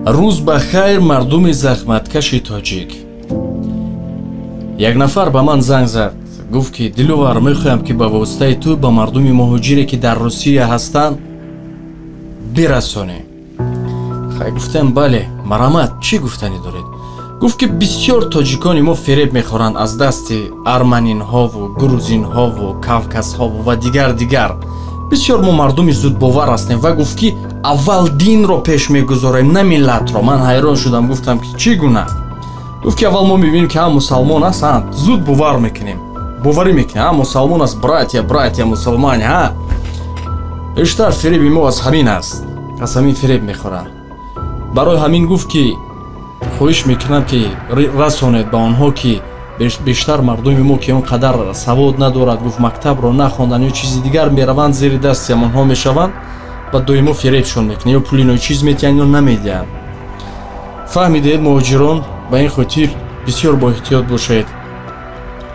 روز بخیر مردم زحمتکش تاجیک. یک نفر به من زنگ زد گفت که دلوار میخوایم که به واسطه تو به مردم مهاجری که در روسیه هستند برسانی. خیلی گفتم بله مرحمت چی گفتنی دارید؟ گفت که بسیار تاجیکانی ما فریب میخورند از دست ارمنین ها و گروزین ها و کافکاس ها و دیگر. بسیار ما مردمی زود باور هستیم و گفت که اول دین رو پیش میگذاریم نه ملت رو. من حیران شدم گفتم که چی گونه؟ گفت که اول ما میبینیم که هم مسلمان هستند زود باور میکنیم باوری میکنیم هم مسلمان است براتیا مسلمانی ها. بیشتر فریب ما از همین است، از همین فریب میخورن. برای همین گفت که خواهش میکنم که رسانید به آنها که بیشتر مردم ما که اونقدر سواد ندارد، گفت مکتب رو نخواندن یا چیزی دیگر میروند زیر دست آنها میشوند و دویمو فریبشون میکنه یا پولی نوی چیز میتین یا نمیدین. فهمیدید مهاجران؟ به این خاطر بسیار با احتیاط باشید.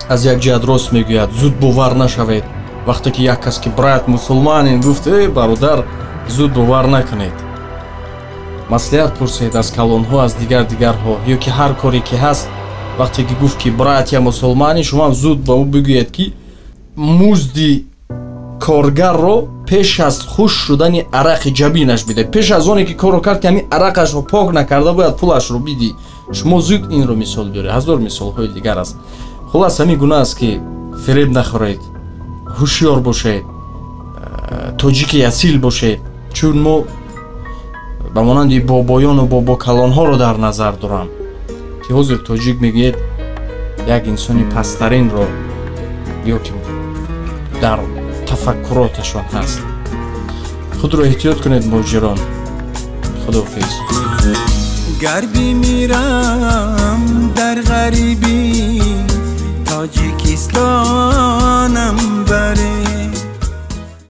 از یک جهت راست میگوید زود باور نشوید. وقتی که یک کس که برات مسلمانین گفت ای برادر زود باور نکنید. مصلحت پرسید از کلانها از دیگرها یا که هر کاری که هست وقتی که گفت که برات یا مسلمانی شما زود با او بگوید که مزدی کارگر رو پیش از خوش شدن عرق جبینش بده. پیش از اونی که کارو کرد که همین عرقش رو پاک نکرده باید پولش رو بدی. شما زود این رو مثال بیاری. هزار مثال های دیگر است. خلاص همین گناه است که فریب نخورید، هوشیار باشید، تاجیک اصیل باشید. چون ما به مانند بابایان و بابا کلان ها رو در نظر دارم که حضور تاجیک میگید یک انسانی پسترین رو یا که در تفکراتشان هست. خود رو احتیاط کنید مهاجران. خداحافظ. غربی میرم در غریبی تاجیکستان